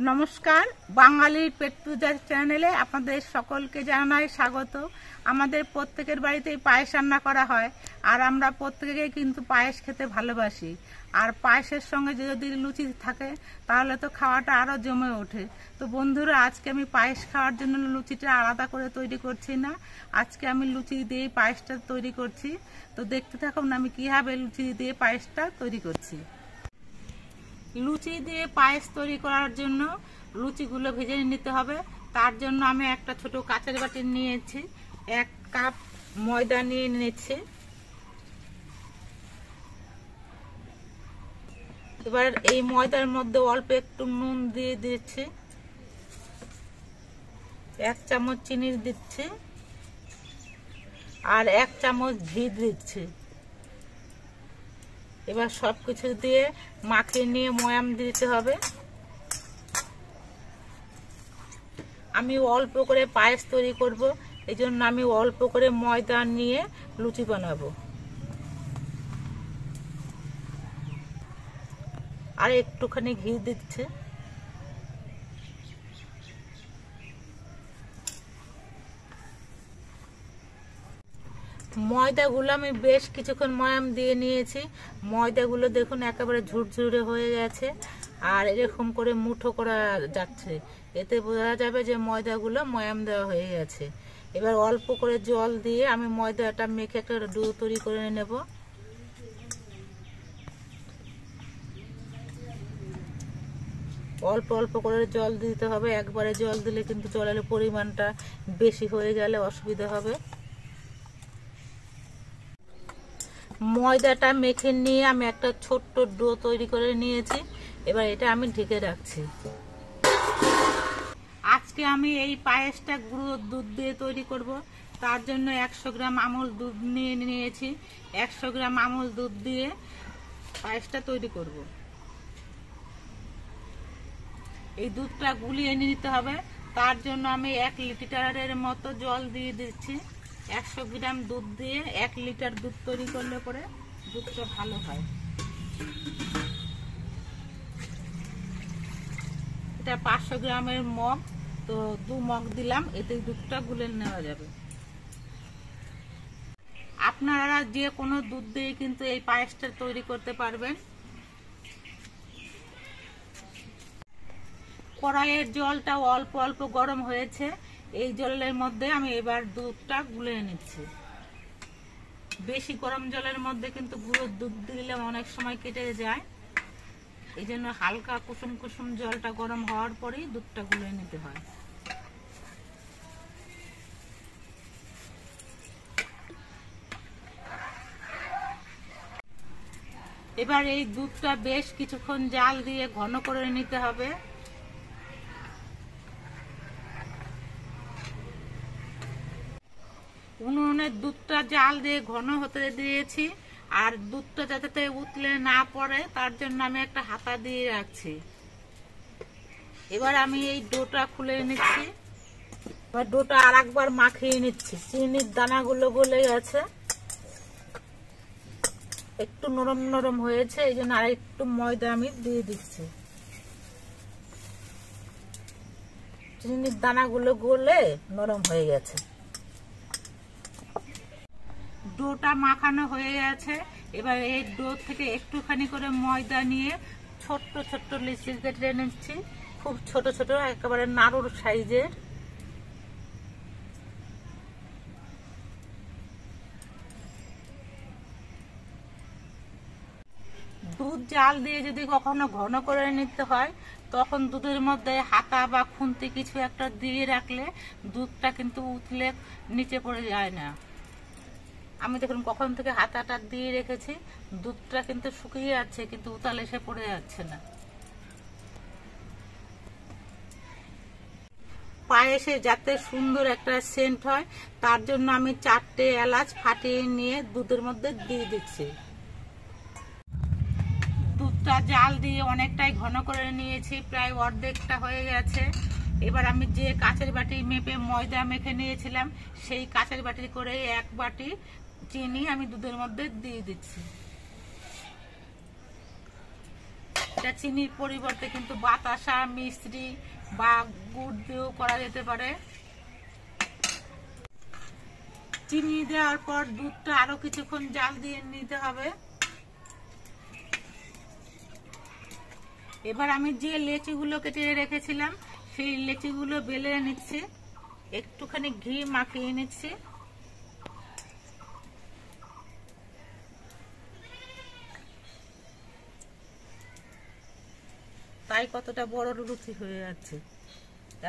নমস্কার, বাঙালির পেট পূজার চ্যানেলে আপনাদের সকলকে জানাই স্বাগত। আমাদের প্রত্যেকের বাড়িতেই পায়েস রান্না করা হয়, আর আমরা প্রত্যেকেই কিন্তু পায়েস খেতে ভালোবাসি। আর পায়েসের সঙ্গে যদি লুচি থাকে তাহলে তো খাওয়াটা আরও জমে ওঠে। তো বন্ধুরা, আজকে আমি পায়েস খাওয়ার জন্য লুচিটা আলাদা করে তৈরি করছি না, আজকে আমি লুচি দিয়ে পায়েসটা তৈরি করছি। তো দেখতে থাকুন আমি কীভাবে লুচি দিয়ে পায়েসটা তৈরি করছি। লুচি দিয়ে পায়েস তৈরি করার জন্য লুচিগুলো ভেজে নিতে হবে। তার জন্য আমি একটা ছোট কাঁচের বাটি নিয়েছি, 1 কাপ ময়দা নিয়ে নিচ্ছি। এবার এই ময়দার মধ্যে অল্প একটু নুন দিয়ে দিচ্ছি, 1 চামচ চিনি দিচ্ছি, আর 1 চামচ ঘি দিচ্ছি। এবার সবকিছু দিয়ে মাখিয়ে নিয়ে ময়াম দিতে হবে। আমি অল্প করে পায়েস তৈরি করব, এই জন্য আমি অল্প করে ময়দা নিয়ে লুচি বানাবো। আর একটুখানি ঘি দিচ্ছে। ময়দাগুলো আমি বেশ কিছুক্ষণ ময়াম দিয়ে নিয়েছি। ময়দাগুলো দেখুন একেবারে ঝুরঝুরে হয়ে গেছে, আর এরকম করে মুঠো করা যাচ্ছে, এতে বোঝা যাবে যে ময়দাগুলো ময়াম দেওয়া হয়ে গেছে। এবার অল্প করে জল দিয়ে আমি ময়দাটা মেখে একটা ডো তৈরি করে নেব। অল্প অল্প করে জল দিতে হবে, একবারে জল দিলে কিন্তু জলের পরিমাণটা বেশি হয়ে গেলে অসুবিধা হবে। ময়দাটা মেখে নিয়ে আমি একটা ছোট্ট ডো তৈরি করে নিয়েছি, এবার এটা আমি ঢেকে রাখছি। আজকে আমি এই পায়েসটা গুঁড়ো দুধ দিয়ে তৈরি করব। তার জন্য 100 গ্রাম আমুল দুধ নিয়ে নিয়েছি। 100 গ্রাম আমুল দুধ দিয়ে পায়েসটা তৈরি করব। এই দুধটা গুলিয়ে নিতে হবে, তার জন্য আমি 1 লিটারের মতো জল দিয়ে দিচ্ছি। 100 গ্রাম দুধ দিয়ে 1 লিটার দুধ তৈরি করলে পরে দুধটা ভালো হয়। এটা 500 গ্রামের মগ, তো 2 মগ দিলাম, এতে দুধটা গুলে নেওয়া যাবে। আপনারা যে কোনো দুধ দিয়ে কিন্তু এই পায়েসটা তৈরি করতে পারবেন। কড়াইয়ের জলটা অল্প অল্প গরম হয়েছে, এই জলের মধ্যে আমি এবার দুধটা গুলে নিচ্ছি। বেশি গরম জলের মধ্যে কিন্তু গুঁড়ো দুধ দিলে অনেক সময় কেটে যায়, এই জন্য হালকা কুসুম কুসুম জলটা গরম হওয়ার পরেই দুধটা গুলে নিতে হয়। এবার এই দুধটা বেশ কিছুক্ষণ জাল দিয়ে ঘন করে নিতে হবে। উনুনের দুধটা জাল দিয়ে ঘন হতে দিয়েছি, আর দুধটা যাতে উতলে না পড়ে তার জন্য আমি একটা হাতা দিয়ে রাখছি। এবার আমি এই ডোটা খুলে নিচ্ছি। এবার ডোটা আর একবার মাখিয়ে নিচ্ছি। চিনির দানাগুলো গলে গেছে, একটু নরম নরম হয়েছে, এই জন্য আর একটু ময়দা আমি দিয়ে দিচ্ছি। চিনির দানাগুলো গলে নরম হয়ে গেছে। ডোটা মাখানো হয়ে গেছে। এবার এই ডো থেকে একটুখানি করে ময়দা নিয়ে ছোট্ট ছোট্ট লিচি কেটে নিচ্ছি, খুব ছোট ছোট, একেবারে নাড়ুর সাইজের। দুধ জাল দিয়ে যদি কখনো ঘন করে নিতে হয়, তখন দুধের মধ্যে হাতা বা খুন্তি কিছু একটা দিয়ে রাখলে দুধটা কিন্তু উতলে নিচে পড়ে যায় না। আমি দেখুন কখন থেকে হাতাটা দিয়ে রেখেছি, দুধটা কিন্তু শুকিয়ে যাচ্ছে, কিন্তু উতাল এসে পড়ে যাচ্ছে না। পায়েসে যাতে সুন্দর একটা সেন্ট হয় তার জন্য আমি 4টে এলাচ ফাটিয়ে নিয়ে দুধের মধ্যে দিয়ে দিচ্ছি। দুধটা জাল দিয়ে অনেকটাই ঘন করে নিয়েছি, প্রায় অর্ধেকটা হয়ে গেছে। এবার আমি যে কাঁচের বাটি মেপে ময়দা মেখে নিয়েছিলাম, সেই কাঁচের বাটি করে 1 বাটি চিনি আমি দুধের মধ্যে দিয়ে দিচ্ছি। এটা চিনির পরিবর্তে কিন্তু বাতাসা, মিশ্রি বা গুড় দিয়েও করা যেতে পারে। চিনি দেওয়ার পর দুধটা আরো কিছুক্ষণ জাল দিয়ে নিতে হবে। এবার আমি যে লেচিগুলো কেটে রেখেছিলাম সেই লেচিগুলো বেলে নিচ্ছি, একটুখানি ঘি মাখিয়ে নিচ্ছি। তাই কতটা বড় লুচি হয়ে যাচ্ছে,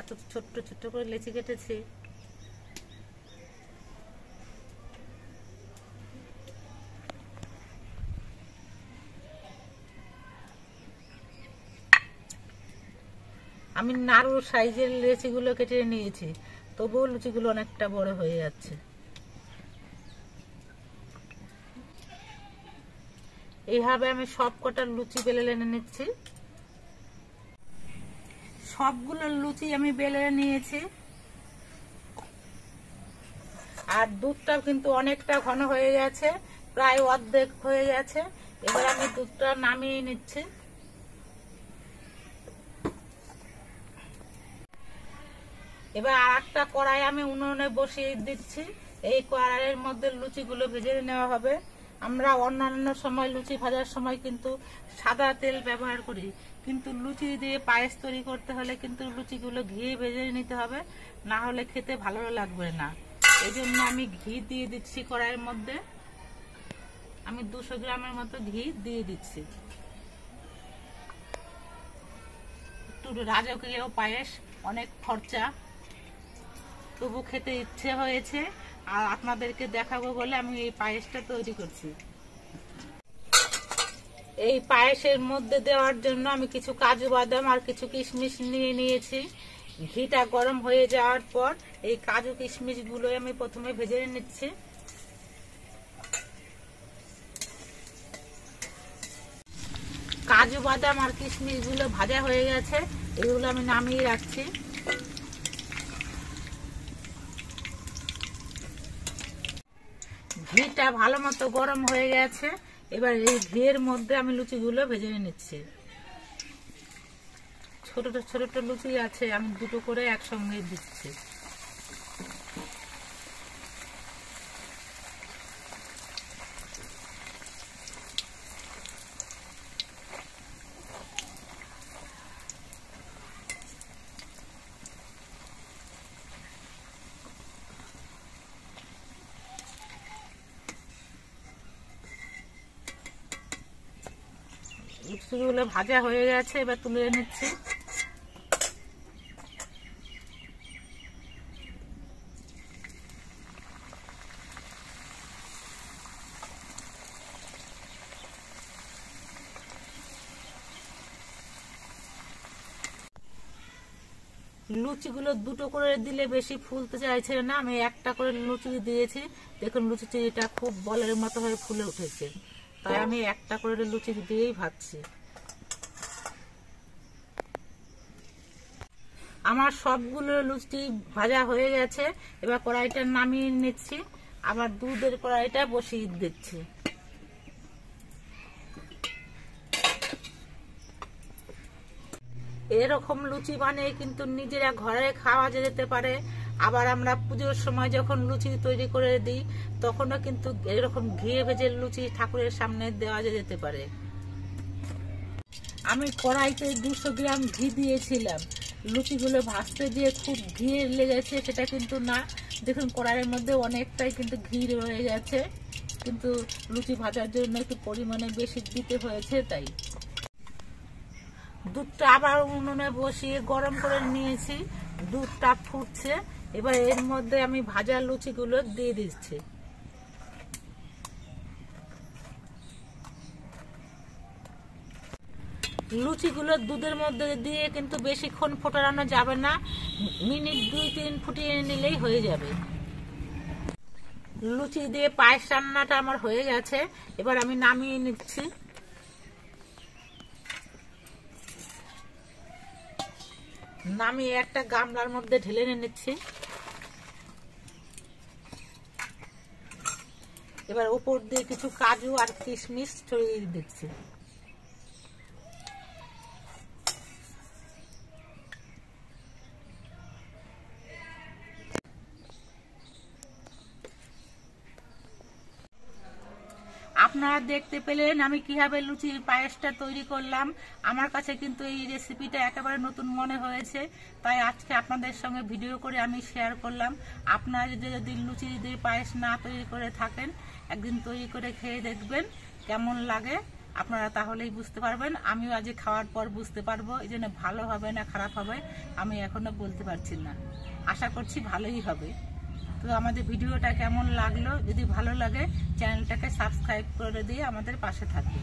এত ছোট্ট ছোট্ট করে লেচি কেটেছি। আমি নাড়ু সাইজের লেচিগুলো কেটে নিয়েছি, তবুও লুচিগুলো অনেকটা বড় হয়ে যাচ্ছে। এইভাবে আমি সব কটা লুচি বেলে এনে নিচ্ছি। সবগুলো লুচি আমি বেলে নিয়েছি। আর দুধটা কিন্তু অনেকটা ঘন হয়ে গেছে, প্রায় অর্ধেক হয়ে গেছে। এবার আমি দুধটা নামিয়ে নিচ্ছি। এবার আর একটা কড়াই আমি উনুনে বসিয়ে দিচ্ছি। এই কড়াইয়ের মধ্যে লুচিগুলো ভেজে নেওয়া হবে। আমরা অন্যান্য সময় লুচি ভাজার সময় কিন্তু সাদা তেল ব্যবহার করি, কিন্তু লুচি দিয়ে পায়েস তৈরি করতে হলে কিন্তু লুচিগুলো ঘি ভেজে নিতে হবে, না হলে খেতে ভালো লাগবে না। এই জন্য আমি ঘি দিয়ে দিচ্ছি কড়াইয়ের মধ্যে। আমি 200 গ্রামের মতো ঘি দিয়ে দিচ্ছি। একটু রাজকীয় পায়েস, অনেক খরচা, তবু খেতে ইচ্ছে হয়েছে আর আপনাদেরকে দেখাবো বলে আমি এই পায়েসটা তৈরি করছি। এই পায়েসের মধ্যে দেওয়ার জন্য আমি কিছু কাজু বাদাম আর কিছু কিশমিশ নিয়ে নিয়েছি। ঘিটা গরম হয়ে যাওয়ার পর এই কাজু কিশমিশ গুলো আমি প্রথমে ভেজে নিচ্ছি। কাজু বাদাম আর কিশমিশ গুলো ভাজা হয়ে গেছে, এগুলো আমি নামিয়ে রাখছি। ঘিটা ভালো মতো গরম হয়ে গেছে, এবার এই ঘিয়ের মধ্যে আমি লুচিগুলো ভেজে নিচ্ছি। ছোট ছোট লুচি আছে, আমি দুটো করে একসঙ্গে দিচ্ছি। লুচিগুলো ভাজা হয়ে গেছে, এবার তুলে নিচ্ছি। লুচিগুলো দুটো করে দিলে বেশি ফুলতে চাইছে না, আমি একটা করে লুচি দিয়েছি। দেখুন লুচিটা খুব বলের মতো হয়ে ফুলে উঠেছে, তাই আমি একটা করে লুচি দিয়েই ভাজছি। আমার সবগুলো লুচি ভাজা হয়ে গেছে, এবার কড়াইটা নামিয়ে নিচ্ছি, আবার দুধের কড়াইটা বসিয়ে দিচ্ছি। এরকম লুচি বানিয়ে কিন্তু নিজেরা ঘরে খাওয়া যেতে পারে। আবার আমরা পুজোর সময় যখন লুচি তৈরি করে দিই তখনও কিন্তু এরকম ঘিয়ে ভেজে লুচি ঠাকুরের সামনে দেওয়া যেতে পারে। আমি কড়াইতে 200 গ্রাম ঘি দিয়েছিলাম, লুচিগুলো ভাজতে গিয়ে খুব ঘি লেগেছে সেটা কিন্তু না। দেখুন কড়াইয়ের মধ্যে অনেকটাই কিন্তু ঘি রয়ে গেছে, কিন্তু লুচি ভাজার জন্য একটু পরিমাণে বেশি দিতে হয়েছে তাই। দুধটা আবার উনুনে বসিয়ে গরম করে নিয়েছি, দুধটা ফুটছে। এবার এর মধ্যে আমি ভাজা লুচিগুলো দিয়ে দিচ্ছি। লুচিগুলো দুধের মধ্যে দিয়ে কিন্তু বেশিক্ষণ ফোটানো যাবে না, মিনিট 2-3 ফুটিয়ে নিলেই হয়ে যাবে। লুচি দিয়ে পায়েস রান্নাটা আমার হয়ে গেছে, এবার আমি নামিয়ে নিচ্ছি। নামিয়ে একটা গামলার মধ্যে ঢেলে নিচ্ছি। এবার উপর দিয়ে কিছু কাজু আর কিশমিশ ছড়িয়ে দিচ্ছি। আপনারা দেখতে পেলেন আমি কিভাবে লুচির পায়েসটা তৈরি করলাম। আমার কাছে কিন্তু এই রেসিপিটা একেবারে নতুন মনে হয়েছে, তাই আজকে আপনাদের সঙ্গে ভিডিও করে আমি শেয়ার করলাম। আপনারা যদি লুচির পায়েস না তৈরি করে থাকেন, একদিন তৈরি করে খেয়ে দেখবেন কেমন লাগে। আপনারা তাহলেই বুঝতে পারবেন। আমিও আজ খাওয়ার পর বুঝতে পারবো এই জন্য ভালো হবে না খারাপ হবে আমি এখনো বলতে পারছি না। আশা করছি ভালোই হবে। তো আমাদের ভিডিওটা কেমন লাগলো, যদি ভালো লাগে চ্যানেলটাকে সাবস্ক্রাইব করে দিয়ে আমাদের পাশে থাকবে।